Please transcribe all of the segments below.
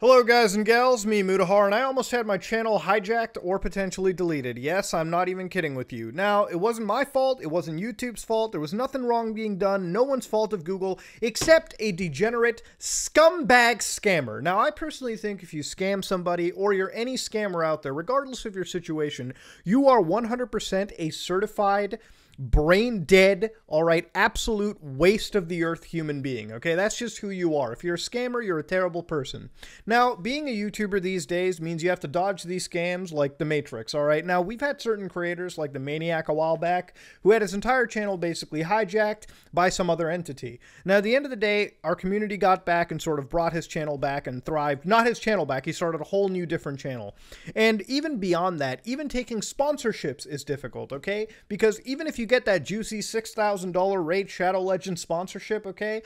Hello guys and gals, me Mutahar, and I almost had my channel hijacked or potentially deleted. Yes, I'm not even kidding with you. Now, it wasn't my fault, it wasn't YouTube's fault, there was nothing wrong being done, no one's fault of Google, except a degenerate scumbag scammer. Now, I personally think if you scam somebody, or you're any scammer out there, regardless of your situation, you are 100% a certified brain dead, all right, absolute waste of the earth human being, okay? That's just who you are. If you're a scammer, you're a terrible person. Now, being a YouTuber these days means you have to dodge these scams like the Matrix, all right? Now, we've had certain creators like the Maniac a while back who had his entire channel basically hijacked by some other entity. Now, at the end of the day, our community got back and sort of brought his channel back and thrived. Not his channel back, he started a whole new different channel. And even beyond that, even taking sponsorships is difficult, okay? Because even if you get that juicy $6,000 Raid Shadow Legends sponsorship, okay,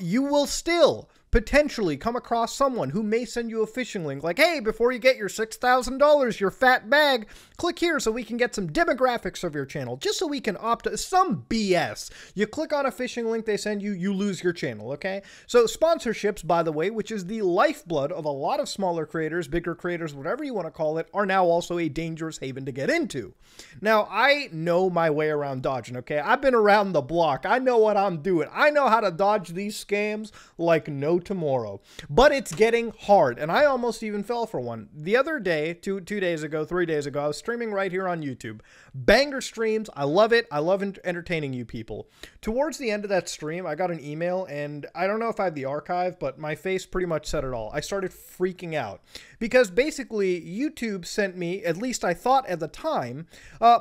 you will still potentially come across someone who may send you a phishing link like, hey, before you get your $6,000, your fat bag, click here so we can get some demographics of your channel, just so we can opt some BS. You click on a phishing link they send you, you lose your channel, okay? So sponsorships, by the way, which is the lifeblood of a lot of smaller creators, bigger creators, whatever you want to call it, are now also a dangerous haven to get into. Now, I know my way around dodging, okay? I've been around the block. I know what I'm doing. I know how to dodge these scams like no tomorrow, but it's getting hard, and I almost even fell for one. The other day, two days ago, 3 days ago, I was streaming right here on YouTube. Banger streams. I love it. I love entertaining you people. Towards the end of that stream, I got an email, and I don't know if I have the archive, but my face pretty much said it all. I started freaking out because basically YouTube sent me, at least I thought at the time,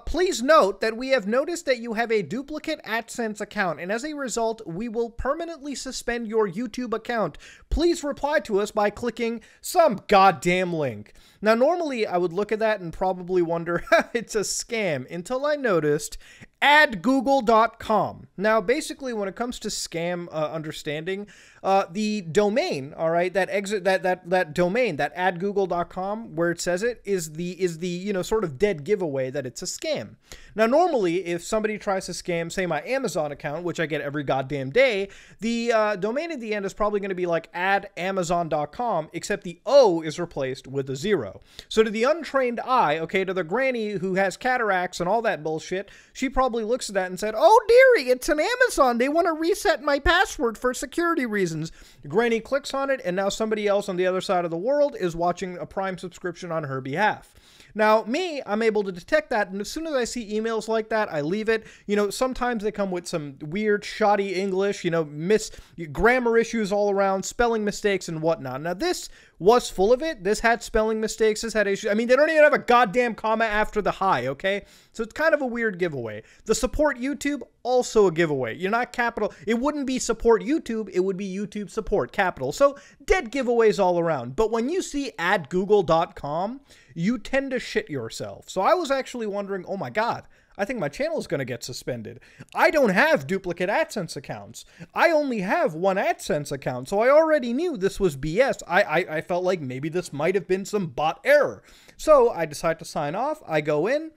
please note that we have noticed that you have a duplicate AdSense account, and as a result, we will permanently suspend your YouTube account. Please reply to us by clicking some goddamn link. Now, normally I would look at that and probably wonder, it's a scam, until I noticed adgoogle.com. Now, basically, when it comes to scam understanding, the domain, all right, that domain, that adgoogle.com, where it says it, is the you know, sort of dead giveaway that it's a scam. Now, normally, if somebody tries to scam, say, my Amazon account, which I get every goddamn day, the domain at the end is probably going to be like adamazon.com, except the O is replaced with a 0. So to the untrained eye, okay, to the granny who has cataracts and all that bullshit, she probably looks at that and said, oh, dearie, it's an Amazon. They want to reset my password for security reasons. Granny clicks on it, and now somebody else on the other side of the world is watching a Prime subscription on her behalf. Now, me, I'm able to detect that, and as soon as I see emails like that, I leave it. You know, sometimes they come with some weird, shoddy English, you know, grammar issues all around, spelling mistakes and whatnot. Now, this was full of it. This had spelling mistakes. This had issues. I mean, they don't even have a goddamn comma after the hi, okay? So it's kind of a weird giveaway. The support YouTube, also a giveaway. You're not capital. It wouldn't be support YouTube. It would be YouTube support capital. So dead giveaways all around. But when you see adgoogle.com, you tend to shit yourself. So I was actually wondering, oh my God, I think my channel is going to get suspended. I don't have duplicate AdSense accounts. I only have one AdSense account, so I already knew this was BS. I felt like maybe this might have been some bot error. So I decide to sign off. I go in,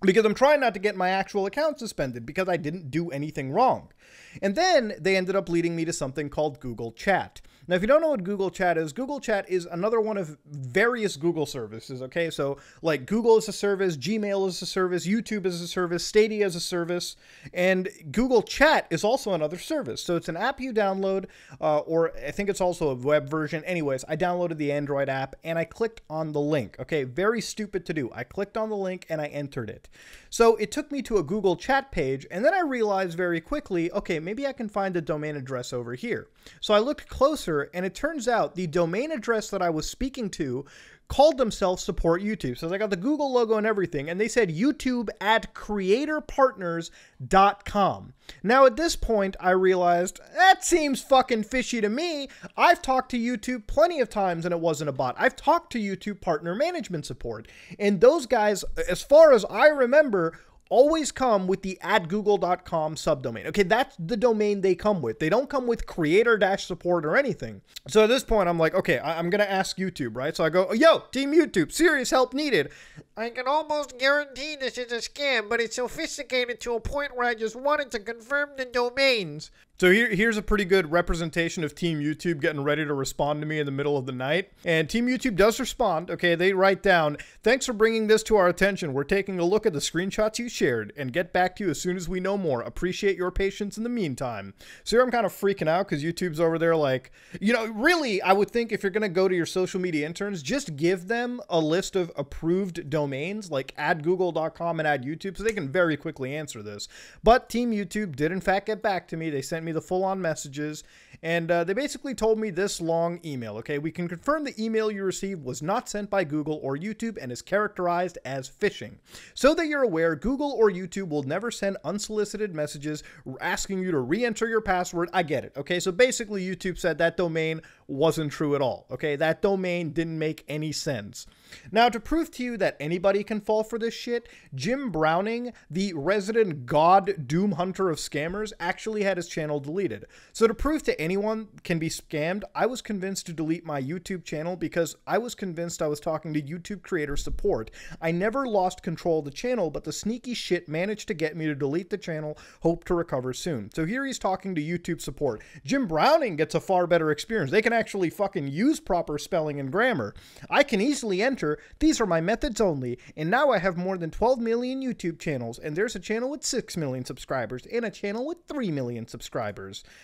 because I'm trying not to get my actual account suspended because I didn't do anything wrong. And then they ended up leading me to something called Google Chat. Now, if you don't know what Google Chat is another one of various Google services, okay? So, like, Google is a service, Gmail is a service, YouTube is a service, Stadia is a service, and Google Chat is also another service. So, it's an app you download, or I think it's also a web version. Anyways, I downloaded the Android app, and I clicked on the link, okay? Very stupid to do. I clicked on the link, and I entered it. So, it took me to a Google Chat page, and then I realized very quickly, okay, maybe I can find the domain address over here. So, I looked closer, and it turns out the domain address that I was speaking to called themselves Support YouTube. So they got the Google logo and everything, and they said YouTube at creatorpartners.com. Now at this point, I realized that seems fucking fishy to me. I've talked to YouTube plenty of times and it wasn't a bot. I've talked to YouTube Partner Management Support, and those guys, as far as I remember, always come with the adgoogle.com subdomain. Okay, that's the domain they come with. They don't come with creator-support or anything. So at this point, I'm like, okay, I'm going to ask YouTube, right? So I go, yo, Team YouTube, serious help needed. I can almost guarantee this is a scam, but it's sophisticated to a point where I just wanted to confirm the domains. So here's a pretty good representation of Team YouTube getting ready to respond to me in the middle of the night. And Team YouTube does respond. Okay, they write down, "Thanks for bringing this to our attention. We're taking a look at the screenshots you shared and get back to you as soon as we know more. Appreciate your patience in the meantime." So here I'm kind of freaking out because YouTube's over there like, you know, really, I would think if you're going to go to your social media interns, just give them a list of approved domains like adgoogle.com and adyoutube so they can very quickly answer this. But Team YouTube did in fact get back to me. They sent me the full-on messages, and they basically told me this long email. Okay, "We can confirm the email you received was not sent by Google or YouTube and is characterized as phishing. So that you're aware, Google or YouTube will never send unsolicited messages asking you to re-enter your password." I get it. Okay, so basically YouTube said that domain wasn't true at all. Okay, that domain didn't make any sense. Now, to prove to you that anybody can fall for this shit, Jim Browning, the resident god doom hunter of scammers, actually had his channel deleted. So to prove to anyone can be scammed, I was convinced to delete my YouTube channel because I was convinced I was talking to YouTube creator support. I never lost control of the channel, but the sneaky shit managed to get me to delete the channel. Hope to recover soon. So here he's talking to YouTube support. Jim Browning gets a far better experience. They can actually fucking use proper spelling and grammar. I can easily enter, "These are my methods only, and now I have more than 12 million YouTube channels, and there's a channel with 6 million subscribers and a channel with 3 million subscribers."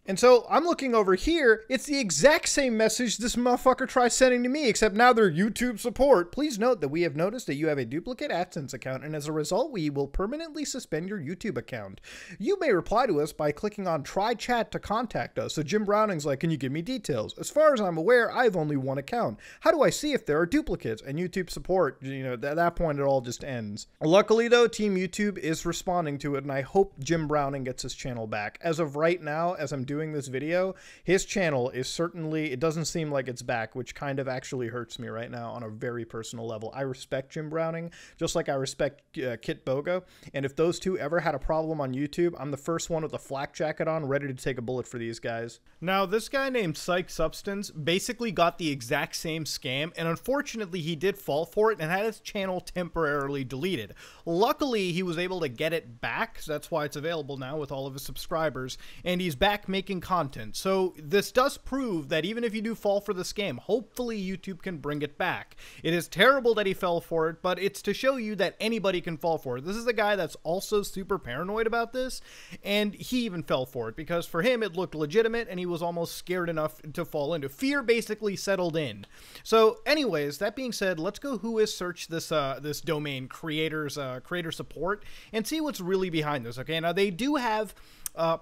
And so I'm looking over here, it's the exact same message this motherfucker tries sending to me, except now they're YouTube support. "Please note that we have noticed that you have a duplicate AdSense account, and as a result, we will permanently suspend your YouTube account. You may reply to us by clicking on try chat to contact us." So Jim Browning's like, "Can you give me details? As far as I'm aware, I have only one account. How do I see if there are duplicates?" And YouTube support, you know, at that point it all just ends. Luckily though, Team YouTube is responding to it, and I hope Jim Browning gets his channel back. As of right now, as I'm doing this video, his channel is certainly, it doesn't seem like it's back, which kind of actually hurts me right now on a very personal level. I respect Jim Browning, just like I respect Kit Boga, and if those two ever had a problem on YouTube, I'm the first one with a flak jacket on, ready to take a bullet for these guys. Now, this guy named Psy Substance basically got the exact same scam, and unfortunately he did fall for it and had his channel temporarily deleted. Luckily, he was able to get it back, so that's why it's available now with all of his subscribers, and he's back making content. So this does prove that even if you do fall for the scam, hopefully YouTube can bring it back. It is terrible that he fell for it, but it's to show you that anybody can fall for it. This is a guy that's also super paranoid about this, and he even fell for it because for him it looked legitimate and he was almost scared enough to fall into. Fear basically settled in. So anyways, that being said, let's go who has searched this this domain, creator support, and see what's really behind this. Okay, now they do have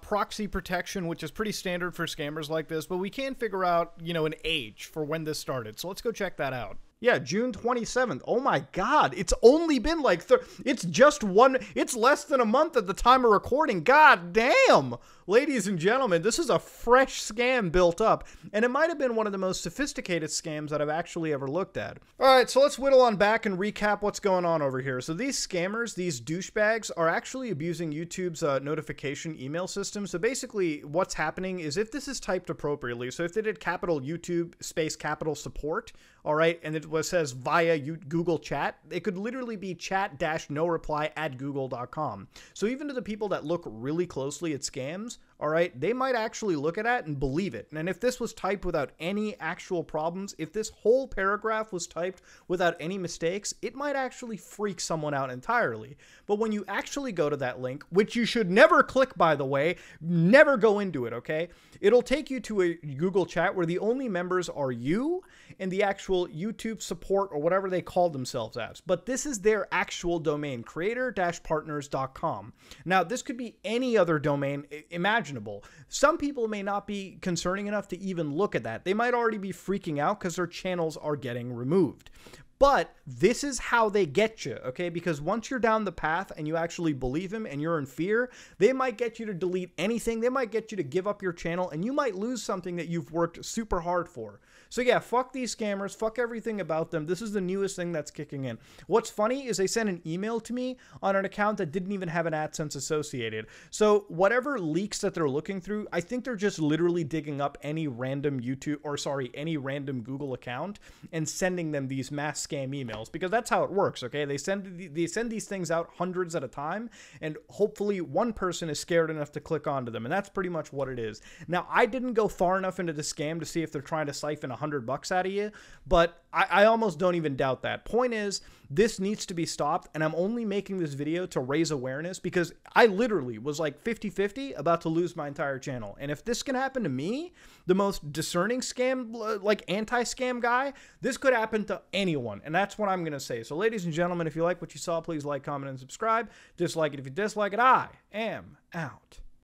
proxy protection, which is pretty standard for scammers like this, but we can figure out, you know, an age for when this started. So let's go check that out. Yeah, June 27th. Oh my God. It's only been like, it's less than a month at the time of recording. God damn. Ladies and gentlemen, this is a fresh scam built up, and it might have been one of the most sophisticated scams that I've actually ever looked at. All right, so let's whittle on back and recap what's going on over here. So these scammers, these douchebags, are actually abusing YouTube's notification email system. So basically what's happening is if this is typed appropriately, so if they did capital YouTube space capital support, all right, and it says via Google Chat, it could literally be chat-no-reply@google.com. So even to the people that look really closely at scams, all right, they might actually look at that and believe it. And if this was typed without any actual problems, if this whole paragraph was typed without any mistakes, it might actually freak someone out entirely. But when you actually go to that link, which you should never click, by the way, never go into it, okay? It'll take you to a Google Chat where the only members are you and the actual YouTube support or whatever they call themselves as. But this is their actual domain, creator-partners.com. Now, this could be any other domain imaginable. Some people may not be concerning enough to even look at that. They might already be freaking out because their channels are getting removed. But this is how they get you, okay? Because once you're down the path and you actually believe him and you're in fear, they might get you to delete anything. They might get you to give up your channel, and you might lose something that you've worked super hard for. So yeah, fuck these scammers. Fuck everything about them. This is the newest thing that's kicking in. What's funny is they sent an email to me on an account that didn't even have an AdSense associated. So whatever leaks that they're looking through, I think they're just literally digging up any random any random Google account and sending them these mass scam emails, because that's how it works. Okay, they send these things out hundreds at a time, and hopefully one person is scared enough to click onto them, and that's pretty much what it is. Now, I didn't go far enough into the scam to see if they're trying to siphon $100 out of you, but I almost don't even doubt that. Point is, this needs to be stopped, and I'm only making this video to raise awareness because I literally was like 50-50 about to lose my entire channel. And if this can happen to me, the most discerning scam, like anti-scam guy, this could happen to anyone, and that's what I'm going to say. So ladies and gentlemen, if you like what you saw, please like, comment, and subscribe. Dislike it if you dislike it. I am out.